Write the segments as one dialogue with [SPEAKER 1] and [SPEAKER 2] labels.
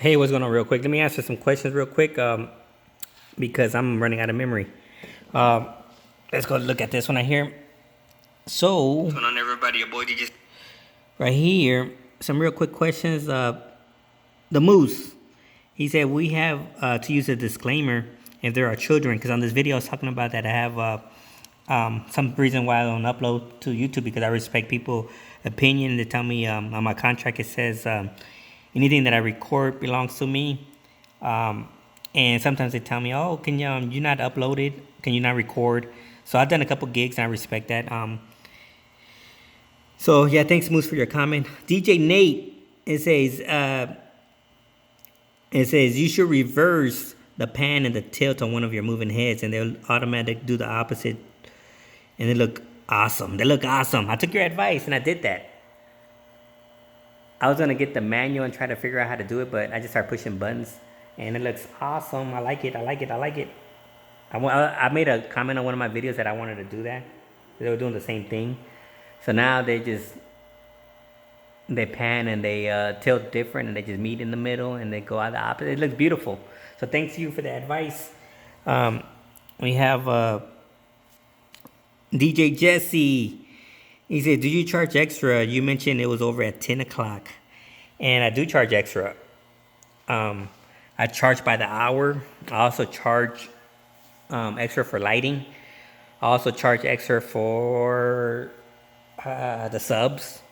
[SPEAKER 1] Hey, what's going on real quick? Let me answer some questions real quick because I'm running out of memory. Um, let's go look at this one right here. So, what's going on, everybody? Your boy DJ. Right here, some real quick questions. The Moose, he said we have to use a disclaimer if there are children, because on this video I was talking about that I have some reason why I don't upload to YouTube because I respect people's opinion. They tell me on my contract it says anything that I record belongs to me. And sometimes they tell me, oh, can you not upload it? Can you not record? So I've done a couple gigs and I respect that. So yeah, thanks Moose for your comment. DJ Nate, it says you should reverse the pan and the tilt on one of your moving heads and they'll automatically do the opposite and they look awesome. They look awesome. I took your advice and I did that. I was gonna get the manual and try to figure out how to do it, but I just started pushing buttons and it looks awesome. I like it. I like it. I like it. I made a comment on one of my videos that I wanted to do that. They were doing the same thing. So now they pan and they tilt different and they just meet in the middle and they go out the opposite. It looks beautiful. So thanks to you for the advice. We have DJ Jesse. He said, do you charge extra? You mentioned it was over at 10 o'clock. And I do charge extra. I charge by the hour. I also charge extra for lighting. I also charge extra for the subs.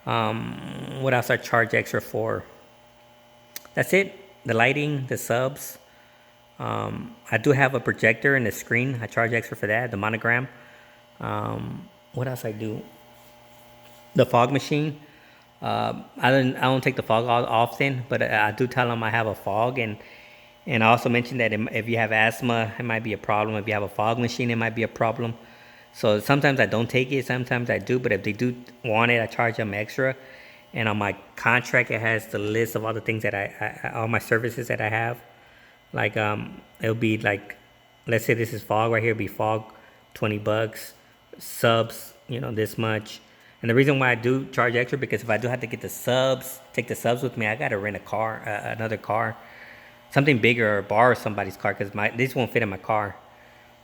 [SPEAKER 1] What else I charge extra for? That's it. The lighting, the subs. I do have a projector and a screen. I charge extra for that. The monogram. What else I do? The fog machine. I don't take the fog out often, but I do tell them I have a fog, and I also mentioned that if you have asthma, it might be a problem. If you have a fog machine, it might be a problem. So sometimes I don't take it, sometimes I do, but if they do want it, I charge them extra. And on my contract, it has the list of all the things that all my services that I have. Like it'll be like, let's say this is fog right here, it'll be fog, $20. Subs, this much. And the reason why I do charge extra, because if I do have to get take the subs with me, I gotta rent a car, another car, something bigger, or borrow somebody's car, because this won't fit in my car.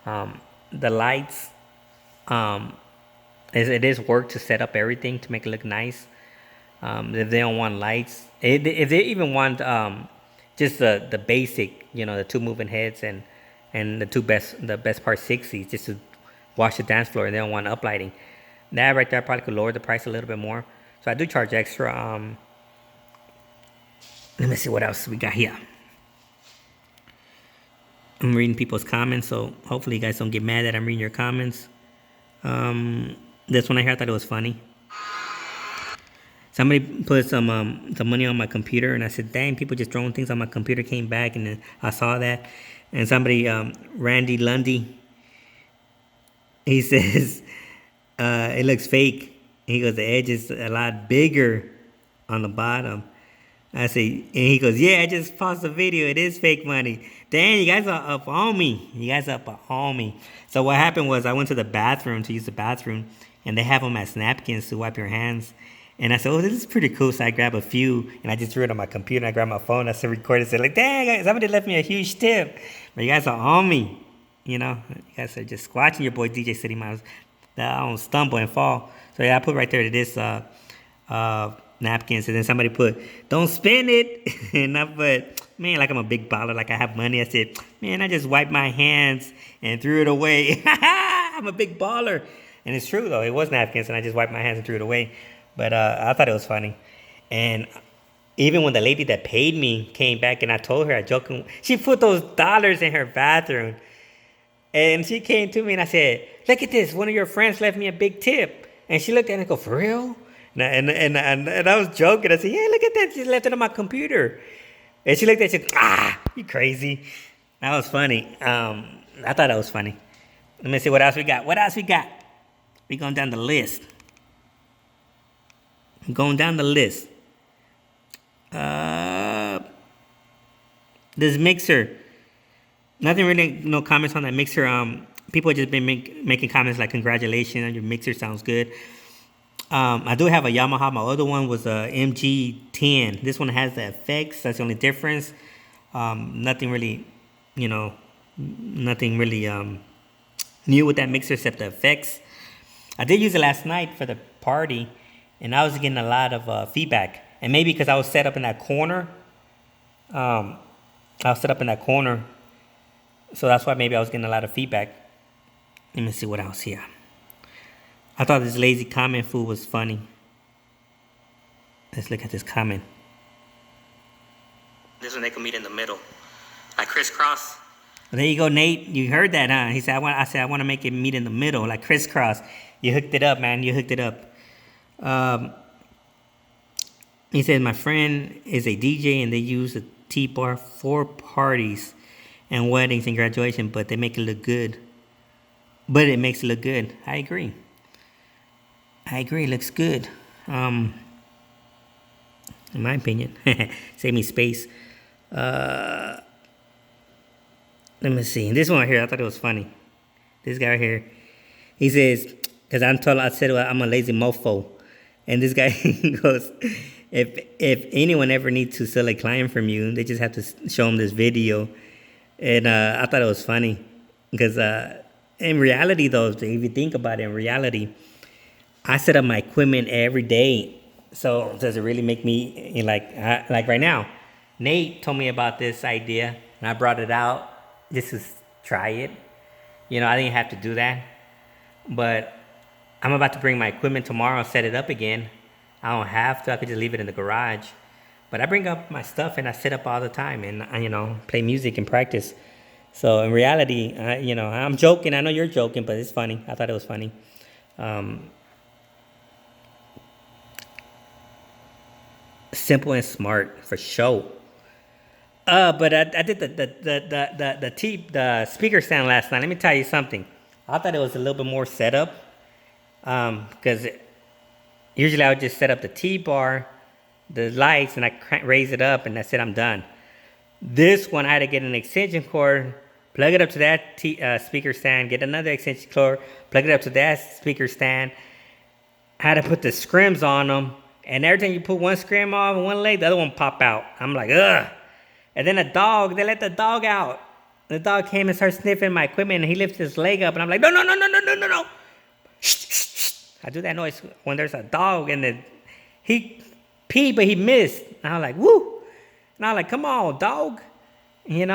[SPEAKER 1] The lights, it is work to set up everything to make it look nice. If they don't want lights, if they even want just the basic, the two moving heads and the best part 60s, just to wash the dance floor, and they don't want uplighting. That right there probably could lower the price a little bit more. So I do charge extra. Let me see what else we got here. I'm reading people's comments, so hopefully you guys don't get mad that I'm reading your comments. This one I heard, I thought it was funny. Somebody put some money on my computer, and I said, dang, people just throwing things on my computer. Came back, and then I saw that. And somebody, Randy Lundy, he says, it looks fake. He goes, the edge is a lot bigger on the bottom. I say, and he goes, yeah, I just paused the video. It is fake money. Dang, you guys are up on me. So what happened was I went to the bathroom to use the bathroom, and they have them as napkins to wipe your hands. And I said, oh, this is pretty cool. So I grabbed a few, and I just threw it on my computer. I grabbed my phone. I said, record it. I said, like, dang, somebody left me a huge tip. But you guys are on me. You guys are just watching your boy DJ City Miles. That I don't stumble and fall. So yeah, I put right there to this napkins, and then somebody put, don't spend it. And I put, man, like I'm a big baller, like I have money. I said, man, I just wiped my hands and threw it away. I'm a big baller. And it's true though, it was napkins, and I just wiped my hands and threw it away. But I thought it was funny. And even when the lady that paid me came back, and I told her, I joked, she put those dollars in her bathroom. And she came to me and I said, look at this. One of your friends left me a big tip. And she looked at it and go, for real? And I was joking. I said, yeah, look at that. She left it on my computer. And she looked at it and said, you crazy. That was funny. I thought that was funny. Let me see what else we got. We going down the list. This mixer. Nothing really, no comments on that mixer. People have just been making comments like, congratulations on your mixer, sounds good. I do have a Yamaha. My other one was a MG10. This one has the effects. That's the only difference. Nothing really, you know, nothing really new with that mixer except the effects. I did use it last night for the party, and I was getting a lot of feedback. And maybe because I was set up in that corner, I was set up in that corner, so that's why maybe I was getting a lot of feedback. Let me see what else here. I thought this lazy comment food was funny. Let's look at this comment. This one they can meet in the middle, like crisscross. Well, there you go, Nate. You heard that, huh? He said, I want to make it meet in the middle, like crisscross. You hooked it up, man. You hooked it up. He said, my friend is a DJ and they use a T-bar for parties and weddings and graduation, but they make it look good. But it makes it look good. I agree. It looks good. In my opinion. Save me space. Let me see. This one right here, I thought it was funny. This guy right here. He says, because I said well, I'm a lazy mofo. And this guy goes, if anyone ever needs to sell a client from you, they just have to show them this video. And I thought it was funny. Because in reality, though, if you think about it, in reality, I set up my equipment every day. So does it really make me, like right now, Nate told me about this idea, and I brought it out. Just to try it. You know, I didn't have to do that. But I'm about to bring my equipment tomorrow and set it up again. I don't have to. I could just leave it in the garage. But I bring up my stuff and I sit up all the time and I, play music and practice. So in reality, I'm joking. I know you're joking, but it's funny. I thought it was funny. Simple and smart for show. But I did the speaker stand last night. Let me tell you something. I thought it was a little bit more setup. Because usually I would just set up the T-bar, the lights, and I raise it up, and that's it, I'm done. This one, I had to get an extension cord, plug it up to that speaker stand, get another extension cord, plug it up to that speaker stand. I had to put the scrims on them, and every time you put one scrim on one leg, the other one pop out. I'm like, ugh. And then they let the dog out. The dog came and started sniffing my equipment, and he lifted his leg up, and I'm like, no. I do that noise when there's a dog and he peed, but he missed. And I was like, woo. And I was like, come on, dog. It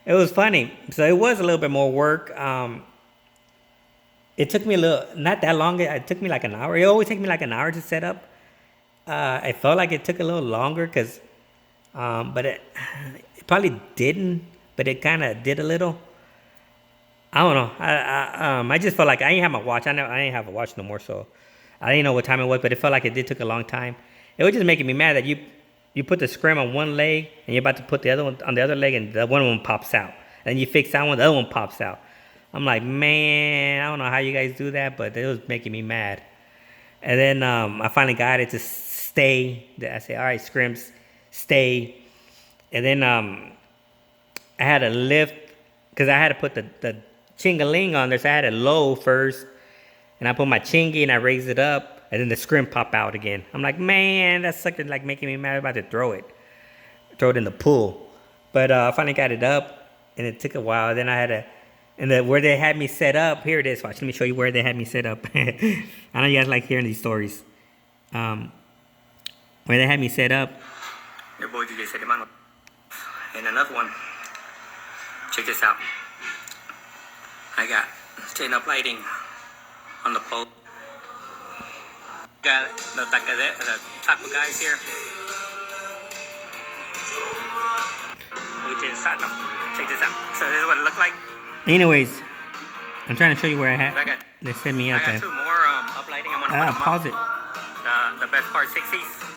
[SPEAKER 1] was funny. So it was a little bit more work. It took me not that long. It took me like an hour. It always takes me like an hour to set up. I felt like it took a little longer but it probably didn't, but it kind of did a little. I don't know. I just felt like I didn't have my watch. I didn't have a watch no more, so I didn't know what time it was. But it felt like it did took a long time. It was just making me mad that you put the scrim on one leg and you're about to put the other one on the other leg, and the one pops out. And you fix that one, the other one pops out. I'm like, man, I don't know how you guys do that, but it was making me mad. And then I finally got it to stay. I said, all right, scrims, stay. And then I had to lift because I had to put the chingaling on there, so I had it low first, and I put my chingy and I raised it up, and then the scrim pop out again. I'm like, man, that sucker like making me mad. I'm about to throw it in the pool. But I finally got it up, and it took a while. Then I had to, where they had me set up, here it is. Watch, let me show you where they had me set up. I know you guys like hearing these stories. Where they had me set up. Your boy DJ Sedimano. And another one. Check this out. I got chain up lighting on the pole. Got the taco guys here. Which is check this out. So this is what it looked like. Anyways, I'm trying to show you where I had. They set me up. I got two more up lighting. I'm gonna pause it. The best part 60s.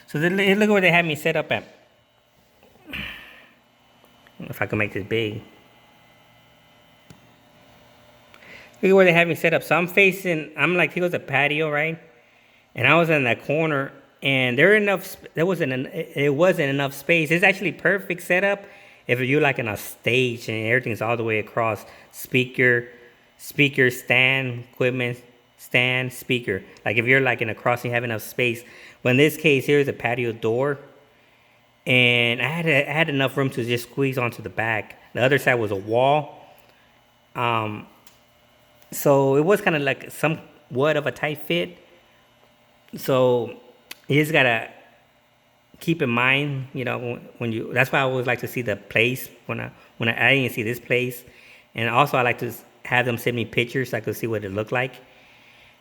[SPEAKER 1] So look where they had me set up at. If I can make this big. Look at where they had me set up. So I'm like, here goes a patio, right? And I was in that corner, and it wasn't enough space. It's actually perfect setup if you're like in a stage and everything's all the way across. Speaker stand, equipment, stand, speaker. Like if you're like in a crossing, you have enough space. But in this case, here's a patio door, and I had enough room to just squeeze onto the back. The other side was a wall. So it was kind of like somewhat of a tight fit. So you just gotta keep in mind, when you. That's why I always like to see the place I didn't see this place, and also I like to have them send me pictures so I could see what it looked like.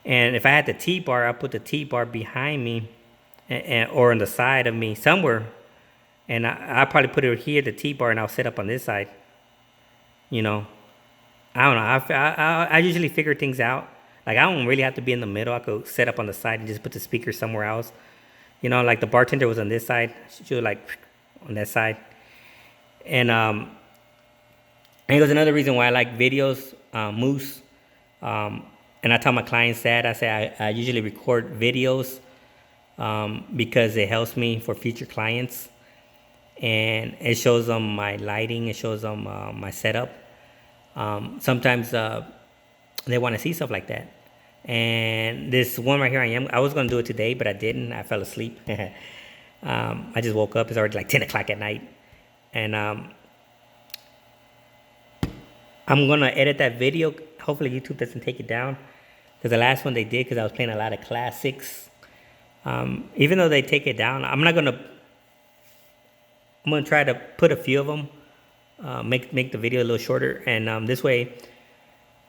[SPEAKER 1] And if I had the T-bar, I'll put the T-bar behind me, or on the side of me somewhere, and I'll probably put it here, the T-bar, and I'll sit up on this side. I don't know. I usually figure things out. Like I don't really have to be in the middle. I could set up on the side and just put the speaker somewhere else. Like the bartender was on this side. She was like on that side. And it was another reason why I like videos, Moose. And I tell my clients that. I say I usually record videos because it helps me for future clients. And it shows them my lighting. It shows them my setup. Sometimes they want to see stuff like that. And this one right here, I was going to do it today, but I didn't. I fell asleep. I just woke up. It's already like 10 o'clock at night. And I'm going to edit that video. Hopefully YouTube doesn't take it down. Because the last one they did, because I was playing a lot of classics. Even though they take it down, I'm going to try to put a few of them. Make the video a little shorter. And this way,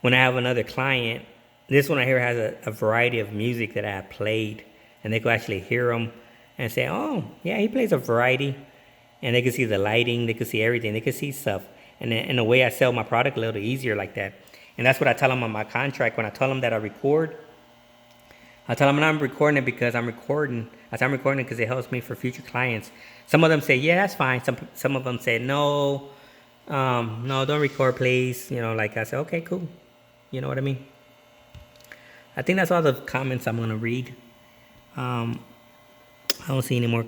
[SPEAKER 1] when I have another client, this one right here has a variety of music that I have played. And they could actually hear them and say, oh, yeah, he plays a variety. And they can see the lighting. They can see everything. They can see stuff. And in a way, I sell my product a little easier like that. And that's what I tell them on my contract. When I tell them that I record, I tell them I'm recording it because I'm recording. I say I'm recording it because it helps me for future clients. Some of them say, yeah, that's fine. Some of them say, no, don't record, please. Like I said, okay, cool. You know what I mean? I think that's all the comments I'm going to read. I don't see any more.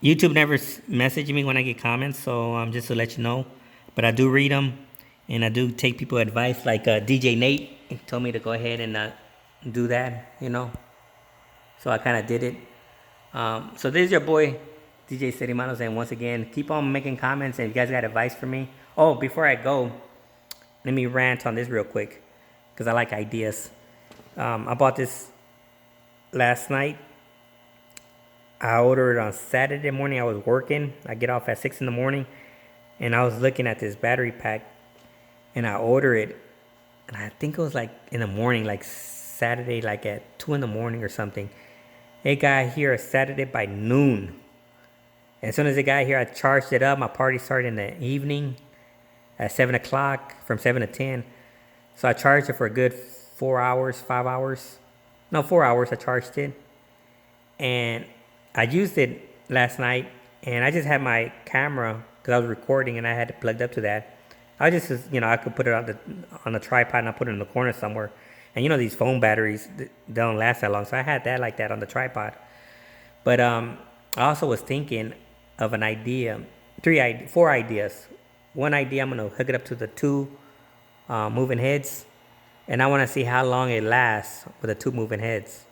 [SPEAKER 1] YouTube never messaged me when I get comments, so just to let you know. But I do read them, and I do take people advice. Like DJ Nate told me to go ahead and do that, So I kind of did it. So this is your boy, DJ Serimanos, and once again, keep on making comments, and if you guys got advice for me. Oh, before I go, let me rant on this real quick, because I like ideas. I bought this last night. I ordered it on Saturday morning. I was working. I get off at 6 in the morning, and I was looking at this battery pack, and I ordered it, and I think it was like in the morning, like Saturday, like at 2 in the morning or something. It got here Saturday by noon. As soon as it got here, I charged it up. My party started in the evening at 7 o'clock, from 7 to 10. So I charged it for a good 4 hours, 5 hours. No, 4 hours I charged it. And I used it last night, and I just had my camera, because I was recording, and I had it plugged up to that. I just, I could put it on the tripod, and I put it in the corner somewhere. And these phone batteries, they don't last that long. So I had that like that on the tripod. But I also was thinking of an idea, 4 ideas. One idea, I'm going to hook it up to the 2 moving heads. And I want to see how long it lasts with the 2 moving heads.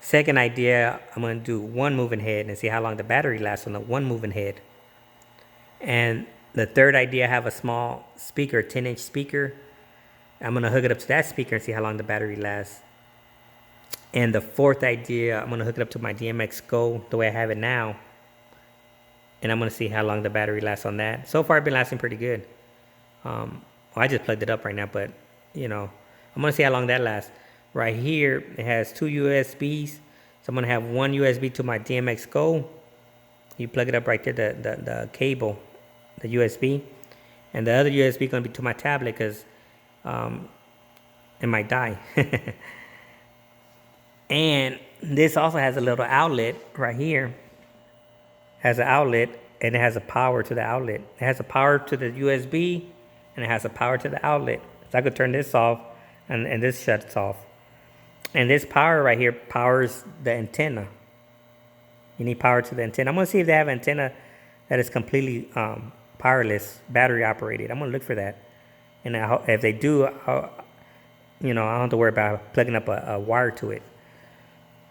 [SPEAKER 1] Second idea, I'm going to do 1 moving head and see how long the battery lasts on the 1 moving head. And the third idea, I have a small speaker, a 10-inch speaker. I'm going to hook it up to that speaker and see how long the battery lasts. And the fourth idea, I'm going to hook it up to my DMX Go the way I have it now. And I'm going to see how long the battery lasts on that. So far, it's been lasting pretty good. I just plugged it up right now, but, I'm going to see how long that lasts. Right here, it has 2 USBs. So I'm going to have 1 USB to my DMX Go. You plug it up right there, the cable, the USB. And the other USB is going to be to my tablet because it might die. And this also has a little outlet right here. Has an outlet, and it has a power to the outlet. It has a power to the USB, and it has a power to the outlet. So I could turn this off, and this shuts off. And this power right here powers the antenna. You need power to the antenna. I'm going to see if they have an antenna that is completely powerless, battery operated. I'm going to look for that. And if they do, you know, I don't have to worry about plugging up a wire to it.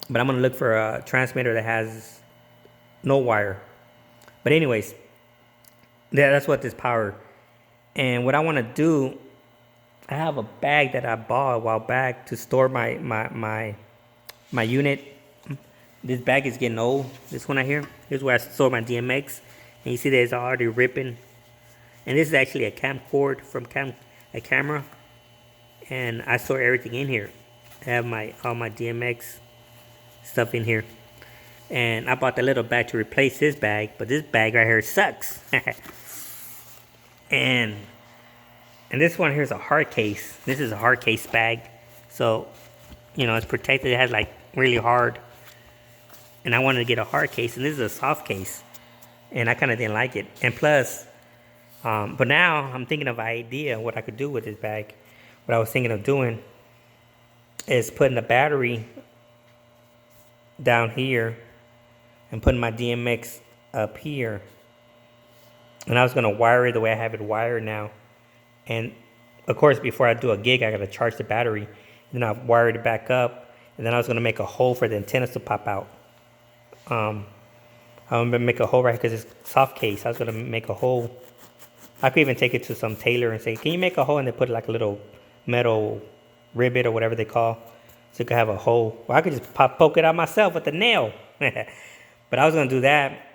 [SPEAKER 1] But I'm gonna look for a transmitter that has no wire. But anyways, yeah, that's what this power. And what I want to do, I have a bag that I bought a while back to store my unit. This bag is getting old. This one right here. Here's where I store my DMX. And you see that it's already ripping. And this is actually a camcord from a camera. And I store everything in here. I have all my DMX stuff in here. And I bought the little bag to replace this bag, but this bag right here sucks. and this one here is a hard case. This is a hard case bag. So, you know, it's protected. It has like really hard. And I wanted to get a hard case, and this is a soft case. And I kind of didn't like it. And plus, but now I'm thinking of an idea what I could do with this bag. What I was thinking of doing is putting a battery down here and putting my DMX up here. And I was going to wire it the way I have it wired now. And of course, before I do a gig, I got to charge the battery. And then I wired it back up. And then I was going to make a hole for the antennas to pop out. I'm going to make a hole right here because it's soft case. I was going to make a hole. I could even take it to some tailor and say, can you make a hole? And they put like a little metal rivet or whatever they call. So you could have a hole. Well, I could just poke it out myself with a nail. But I was going to do that.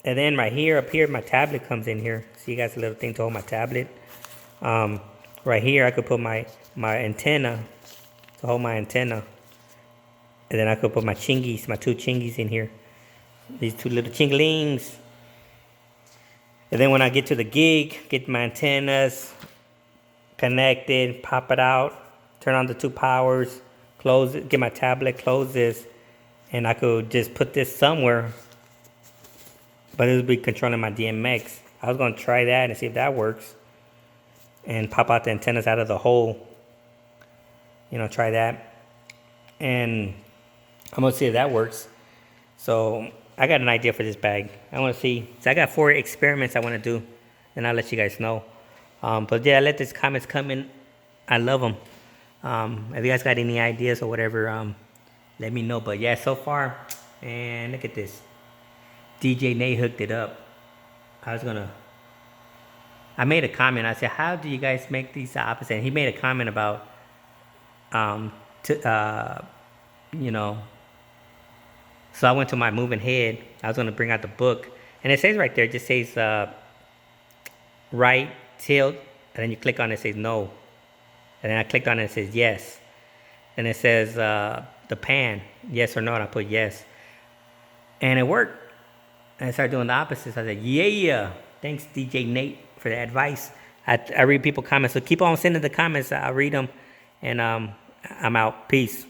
[SPEAKER 1] And then right here, up here, my tablet comes in here. See, you guys, a little thing to hold my tablet. Right here, I could put my antenna to hold my antenna. And then I could put my chingies, my two chingies in here. These two little chinglings. And then when I get to the gig, get my antennas connected, pop it out, turn on the two powers, close it, get my tablet, close this, and I could just put this somewhere. But it would be controlling my DMX. I was going to try that and see if that works. And pop out the antennas out of the hole. You know, try that. And I'm going to see if that works. So I got an idea for this bag. I want to see. So I got 4 experiments I want to do. And I'll let you guys know. But yeah, let these comments come in. I love them. If you guys got any ideas or whatever, let me know. But yeah, so far, and look at this. DJ Nate hooked it up. I made a comment. I said, how do you guys make these opposite? And he made a comment about, you know. So I went to my moving head. I was going to bring out the book. And it says right there, it just says right, tilt. And then you click on it, it says no. And then I clicked on it, it says yes. And it says the pan, yes or no. And I put yes. And it worked. And I started doing the opposite. So I said, yeah. Thanks, DJ Nate, for the advice. I read people's comments. So keep on sending the comments. I'll read them. And I'm out. Peace.